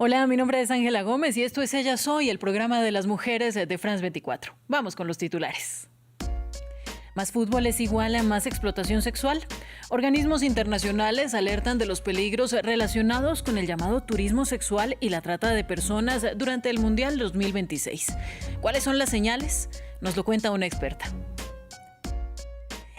Hola, mi nombre es Ángela Gómez y esto es Ella Soy, el programa de las mujeres de France 24. Vamos con los titulares. ¿Más fútbol es igual a más explotación sexual? Organismos internacionales alertan de los peligros relacionados con el llamado turismo sexual y la trata de personas durante el Mundial 2026. ¿Cuáles son las señales? Nos lo cuenta una experta.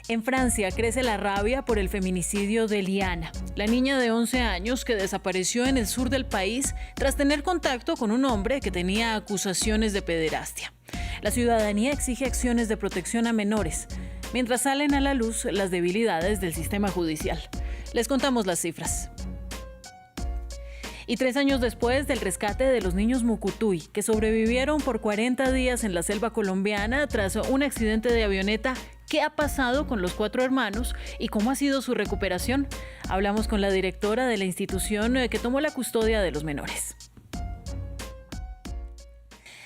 En Francia crece la rabia por el feminicidio de Liana, la niña de 11 años que desapareció en el sur del país tras tener contacto con un hombre que tenía acusaciones de pederastia. La ciudadanía exige acciones de protección a menores, mientras salen a la luz las debilidades del sistema judicial. Les contamos las cifras. Y 3 años después del rescate de los niños Mucutuy, que sobrevivieron por 40 días en la selva colombiana tras un accidente de avioneta, ¿qué ha pasado con los 4 hermanos y cómo ha sido su recuperación? Hablamos con la directora de la institución que tomó la custodia de los menores.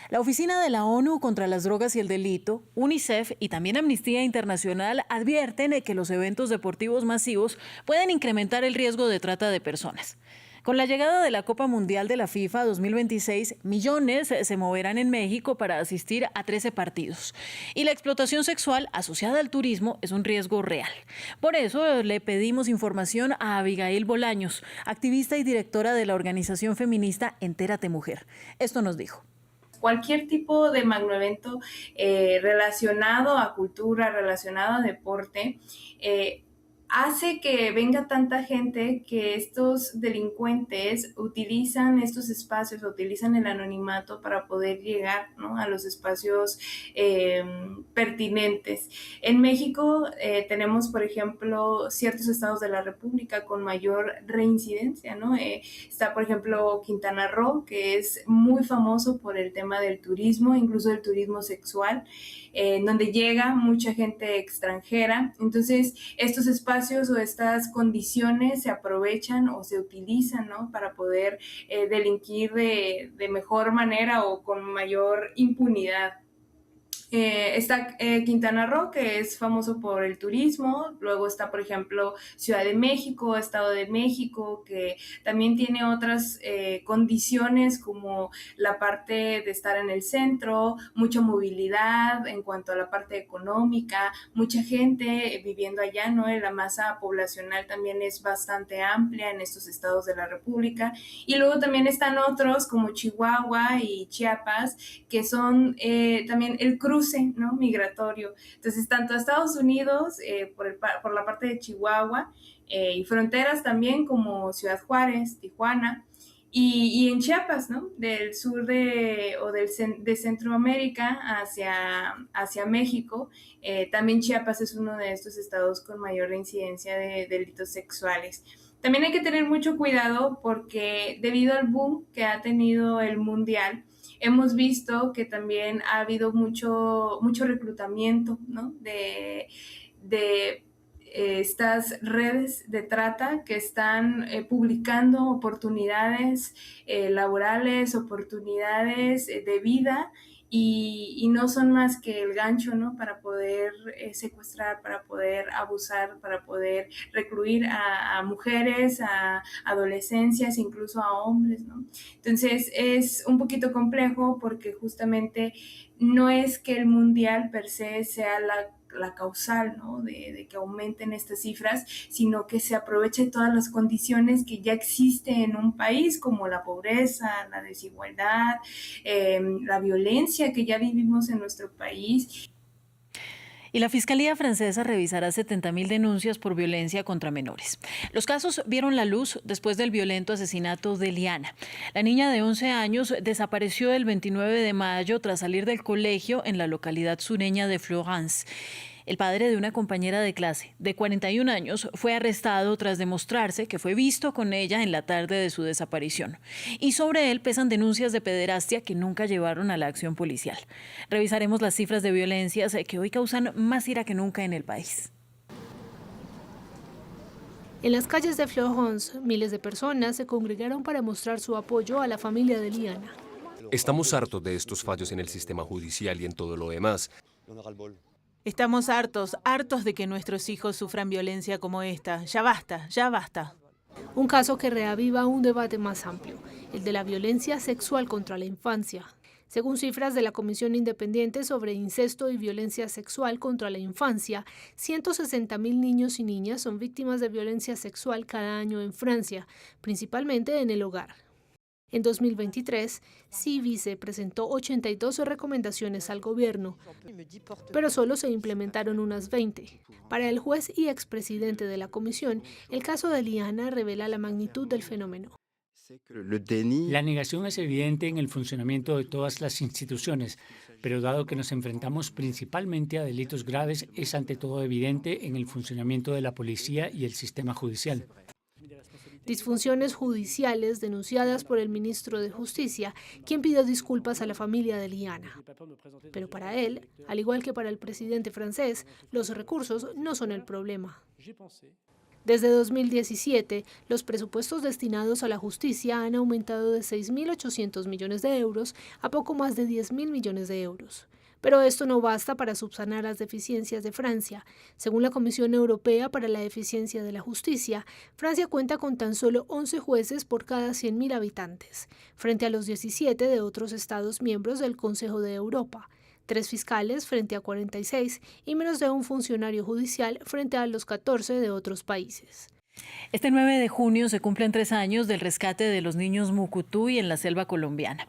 La Oficina de la ONU contra las Drogas y el Delito, UNICEF y también Amnistía Internacional advierten que los eventos deportivos masivos pueden incrementar el riesgo de trata de personas. Con la llegada de la Copa Mundial de la FIFA 2026, millones se moverán en México para asistir a 13 partidos. Y la explotación sexual asociada al turismo es un riesgo real. Por eso le pedimos información a Abigail Bolaños, activista y directora de la organización feminista Entérate Mujer. Esto nos dijo. Cualquier tipo de magnoevento relacionado a cultura, relacionado a deporte, hace que venga tanta gente que estos delincuentes utilizan estos espacios, utilizan el anonimato para poder llegar, ¿no?, a los espacios pertinentes. En México tenemos, por ejemplo, ciertos estados de la República con mayor reincidencia, ¿no? Está, por ejemplo, Quintana Roo, que es muy famoso por el tema del turismo, incluso del turismo sexual, donde llega mucha gente extranjera. Entonces, estos espacios o estas condiciones se aprovechan o se utilizan, ¿no?, para poder delinquir de mejor manera o con mayor impunidad. Está Quintana Roo, que es famoso por el turismo. Luego está, por ejemplo, Ciudad de México, Estado de México, que también tiene otras condiciones como la parte de estar en el centro, mucha movilidad en cuanto a la parte económica, mucha gente viviendo allá, ¿no? La masa poblacional también es bastante amplia en estos estados de la República. Y luego también están otros como Chihuahua y Chiapas, que son también el cruce, ¿no?, migratorio. Entonces, tanto a Estados Unidos por la parte de Chihuahua y fronteras también como Ciudad Juárez, Tijuana, y en Chiapas, ¿no?, del sur de Centroamérica hacia México. También Chiapas es uno de estos estados con mayor incidencia de delitos sexuales. También hay que tener mucho cuidado porque debido al boom que ha tenido el Mundial, hemos visto que también ha habido mucho reclutamiento, ¿no?, de estas redes de trata que están publicando oportunidades laborales, oportunidades de vida, y no son más que el gancho, ¿no?, para poder secuestrar, para poder abusar, para poder recluir a mujeres, a adolescencias, incluso a hombres, ¿no? Entonces es un poquito complejo porque justamente no es que el mundial per se sea la causal, ¿no?, de que aumenten estas cifras, sino que se aproveche todas las condiciones que ya existen en un país, como la pobreza, la desigualdad, la violencia que ya vivimos en nuestro país. Y la Fiscalía francesa revisará 70.000 denuncias por violencia contra menores. Los casos vieron la luz después del violento asesinato de Liana. La niña de 11 años desapareció el 29 de mayo tras salir del colegio en la localidad sureña de Florence. El padre de una compañera de clase de 41 años fue arrestado tras demostrarse que fue visto con ella en la tarde de su desaparición. Y sobre él pesan denuncias de pederastia que nunca llevaron a la acción policial. Revisaremos las cifras de violencias que hoy causan más ira que nunca en el país. En las calles de Florence, miles de personas se congregaron para mostrar su apoyo a la familia de Liana. Estamos hartos de estos fallos en el sistema judicial y en todo lo demás. Estamos hartos de que nuestros hijos sufran violencia como esta. Ya basta, ya basta. Un caso que reaviva un debate más amplio, el de la violencia sexual contra la infancia. Según cifras de la Comisión Independiente sobre Incesto y Violencia Sexual contra la Infancia, 160.000 niños y niñas son víctimas de violencia sexual cada año en Francia, principalmente en el hogar. En 2023, Civice presentó 82 recomendaciones al gobierno, pero solo se implementaron unas 20. Para el juez y expresidente de la comisión, el caso de Liana revela la magnitud del fenómeno. La negación es evidente en el funcionamiento de todas las instituciones, pero dado que nos enfrentamos principalmente a delitos graves, es ante todo evidente en el funcionamiento de la policía y el sistema judicial. Disfunciones judiciales denunciadas por el ministro de Justicia, quien pidió disculpas a la familia de Liana. Pero para él, al igual que para el presidente francés, los recursos no son el problema. Desde 2017, los presupuestos destinados a la justicia han aumentado de 6.800 millones de euros a poco más de 10.000 millones de euros. Pero esto no basta para subsanar las deficiencias de Francia. Según la Comisión Europea para la Eficiencia de la Justicia, Francia cuenta con tan solo 11 jueces por cada 100.000 habitantes, frente a los 17 de otros Estados miembros del Consejo de Europa, 3 fiscales frente a 46 y menos de un funcionario judicial frente a los 14 de otros países. Este 9 de junio se cumplen 3 años del rescate de los niños Mucutuy en la selva colombiana.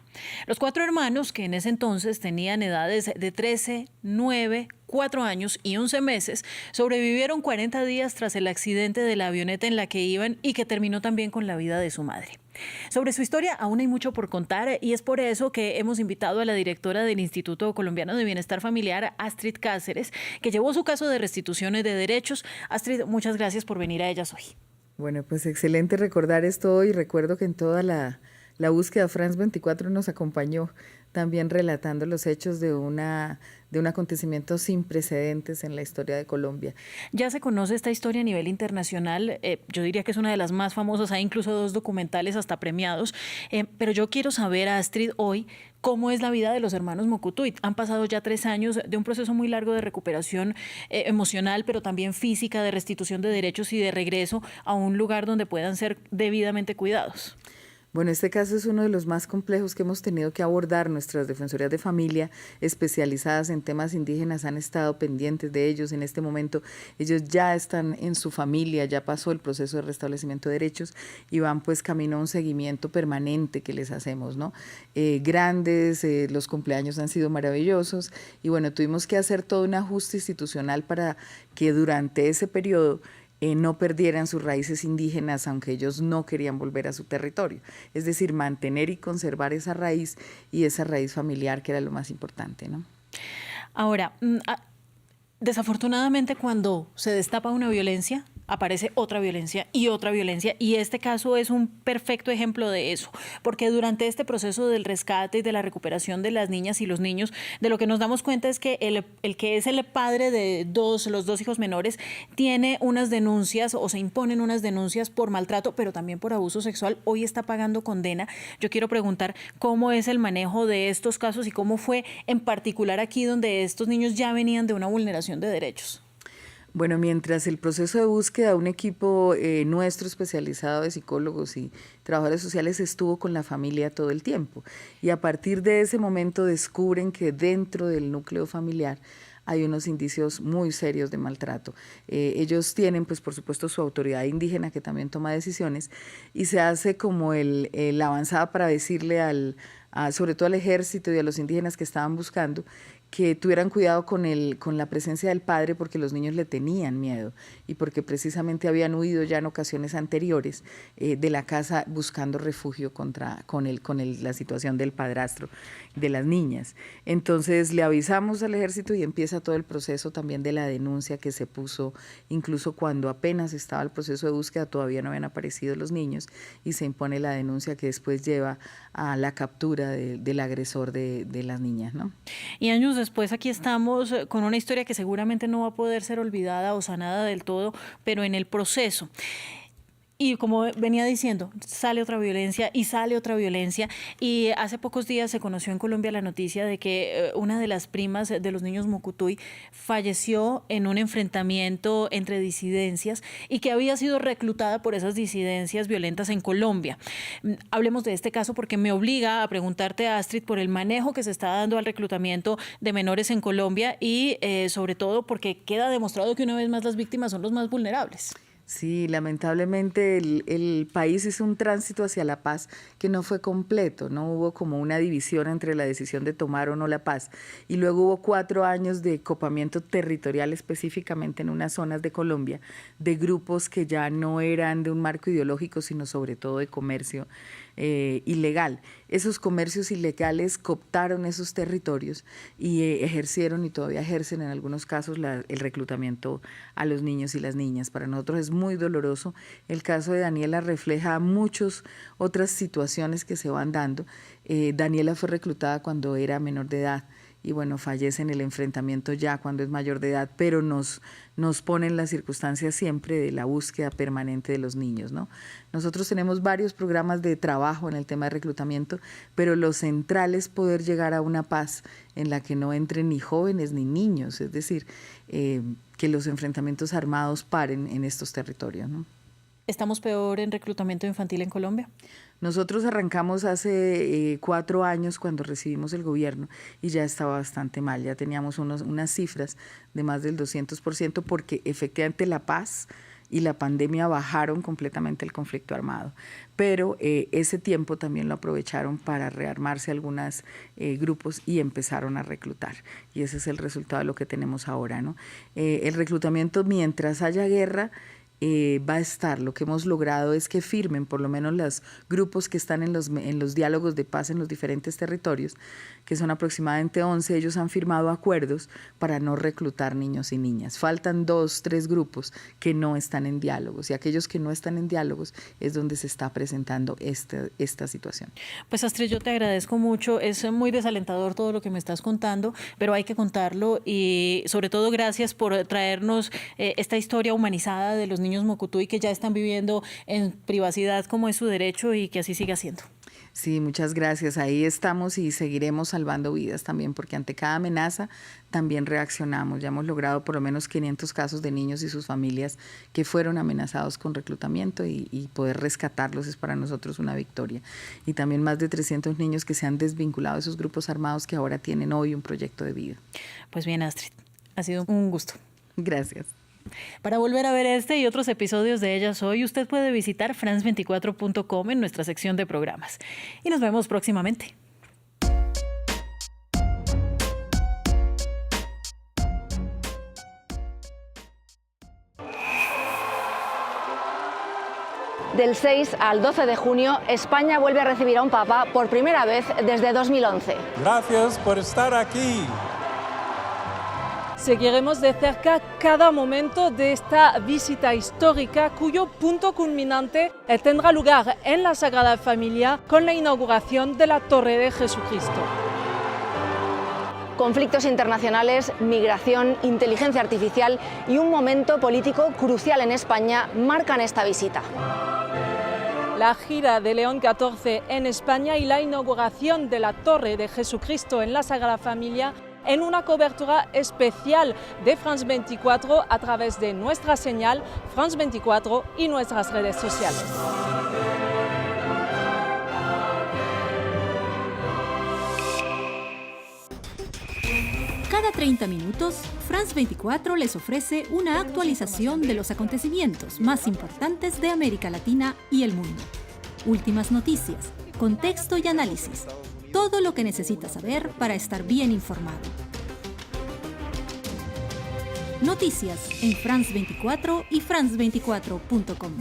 Los 4 hermanos, que en ese entonces tenían edades de 13, 9, 4 años y 11 meses, sobrevivieron 40 días tras el accidente de la avioneta en la que iban y que terminó también con la vida de su madre. Sobre su historia aún hay mucho por contar y es por eso que hemos invitado a la directora del Instituto Colombiano de Bienestar Familiar, Astrid Cáceres, que llevó su caso de restituciones de derechos. Astrid, muchas gracias por venir a Ellas Hoy. Bueno, pues excelente recordar esto hoy. Recuerdo que en toda la búsqueda France 24 nos acompañó también relatando los hechos de un acontecimiento sin precedentes en la historia de Colombia. Ya se conoce esta historia a nivel internacional, yo diría que es una de las más famosas, hay incluso 2 documentales hasta premiados, pero yo quiero saber, Astrid, hoy, ¿cómo es la vida de los hermanos Mucutuy? Han pasado ya 3 años de un proceso muy largo de recuperación emocional, pero también física, de restitución de derechos y de regreso a un lugar donde puedan ser debidamente cuidados. Bueno, este caso es uno de los más complejos que hemos tenido que abordar. Nuestras defensorías de familia especializadas en temas indígenas han estado pendientes de ellos. En este momento ellos ya están en su familia, ya pasó el proceso de restablecimiento de derechos y van pues camino a un seguimiento permanente que les hacemos, ¿no? Los cumpleaños han sido maravillosos y bueno, tuvimos que hacer todo un ajuste institucional para que durante ese periodo no perdieran sus raíces indígenas, aunque ellos no querían volver a su territorio. Es decir, mantener y conservar esa raíz y esa raíz familiar, que era lo más importante, ¿no? Ahora, desafortunadamente cuando se destapa una violencia, aparece otra violencia, y este caso es un perfecto ejemplo de eso, porque durante este proceso del rescate y de la recuperación de las niñas y los niños, de lo que nos damos cuenta es que el que es el padre de los 2 hijos menores tiene unas denuncias o se imponen unas denuncias por maltrato, pero también por abuso sexual. Hoy está pagando condena. Yo quiero preguntar cómo es el manejo de estos casos y cómo fue en particular aquí donde estos niños ya venían de una vulneración de derechos. Bueno, mientras el proceso de búsqueda, un equipo nuestro especializado de psicólogos y trabajadores sociales estuvo con la familia todo el tiempo. Y a partir de ese momento descubren que dentro del núcleo familiar hay unos indicios muy serios de maltrato. Ellos tienen, pues por supuesto, su autoridad indígena que también toma decisiones y se hace como la avanzada para decirle sobre todo al ejército y a los indígenas que estaban buscando, que tuvieran cuidado con la presencia del padre porque los niños le tenían miedo y porque precisamente habían huido ya en ocasiones anteriores de la casa buscando refugio con la situación del padrastro de las niñas. Entonces le avisamos al ejército y empieza todo el proceso también de la denuncia que se puso, incluso cuando apenas estaba el proceso de búsqueda, todavía no habían aparecido los niños y se impone la denuncia que después lleva a la captura del agresor de las niñas, ¿no? Y años después aquí estamos con una historia que seguramente no va a poder ser olvidada o sanada del todo, pero en el proceso. Y como venía diciendo, sale otra violencia y sale otra violencia. Y hace pocos días se conoció en Colombia la noticia de que una de las primas de los niños Mucutuy falleció en un enfrentamiento entre disidencias y que había sido reclutada por esas disidencias violentas en Colombia. Hablemos de este caso porque me obliga a preguntarte, Astrid, por el manejo que se está dando al reclutamiento de menores en Colombia y sobre todo porque queda demostrado que una vez más las víctimas son los más vulnerables. Sí, lamentablemente el país hizo un tránsito hacia la paz que no fue completo, no hubo como una división entre la decisión de tomar o no la paz. Y luego hubo 4 años de copamiento territorial específicamente en unas zonas de Colombia, de grupos que ya no eran de un marco ideológico, sino sobre todo de comercio ilegal. Esos comercios ilegales cooptaron esos territorios y ejercieron y todavía ejercen en algunos casos el reclutamiento a los niños y las niñas. Para nosotros es muy doloroso. El caso de Daniela refleja muchas otras situaciones que se van dando. Daniela fue reclutada cuando era menor de edad y bueno, fallece en el enfrentamiento ya cuando es mayor de edad, pero nos pone en las circunstancias siempre de la búsqueda permanente de los niños, ¿no? Nosotros tenemos varios programas de trabajo en el tema de reclutamiento, pero lo central es poder llegar a una paz en la que no entren ni jóvenes ni niños, es decir, que los enfrentamientos armados paren en estos territorios, ¿no? ¿Estamos peor en reclutamiento infantil en Colombia? Nosotros arrancamos hace 4 años cuando recibimos el gobierno y ya estaba bastante mal, ya teníamos unas cifras de más del 200% porque efectivamente la paz y la pandemia bajaron completamente el conflicto armado, pero ese tiempo también lo aprovecharon para rearmarse algunos grupos y empezaron a reclutar y ese es el resultado de lo que tenemos ahora, ¿no? El reclutamiento mientras haya guerra va a estar. Lo que hemos logrado es que firmen por lo menos los grupos que están en los diálogos de paz en los diferentes territorios, que son aproximadamente 11, ellos han firmado acuerdos para no reclutar niños y niñas. Faltan 2, 3 grupos que no están en diálogos y aquellos que no están en diálogos es donde se está presentando esta situación. Pues Astrid, yo te agradezco mucho, es muy desalentador todo lo que me estás contando, pero hay que contarlo y sobre todo gracias por traernos esta historia humanizada de los niños Mucutuy que ya están viviendo en privacidad como es su derecho y que así siga siendo. Sí, muchas gracias. Ahí estamos y seguiremos salvando vidas también, porque ante cada amenaza también reaccionamos. Ya hemos logrado por lo menos 500 casos de niños y sus familias que fueron amenazados con reclutamiento y poder rescatarlos es para nosotros una victoria. Y también más de 300 niños que se han desvinculado de esos grupos armados que ahora tienen hoy un proyecto de vida. Pues bien, Astrid, ha sido un gusto. Gracias. Para volver a ver este y otros episodios de Ella Soy, usted puede visitar france24.com en nuestra sección de programas. Y nos vemos próximamente. Del 6 al 12 de junio, España vuelve a recibir a un papa por primera vez desde 2011. Gracias por estar aquí. Seguiremos de cerca cada momento de esta visita histórica cuyo punto culminante tendrá lugar en la Sagrada Familia con la inauguración de la Torre de Jesucristo. Conflictos internacionales, migración, inteligencia artificial y un momento político crucial en España marcan esta visita. La gira de León XIV en España y la inauguración de la Torre de Jesucristo en la Sagrada Familia en una cobertura especial de France 24 a través de nuestra señal France 24 y nuestras redes sociales. Cada 30 minutos, France 24 les ofrece una actualización de los acontecimientos más importantes de América Latina y el mundo. Últimas noticias, contexto y análisis. Todo lo que necesitas saber para estar bien informado. Noticias en France 24 y france24.com.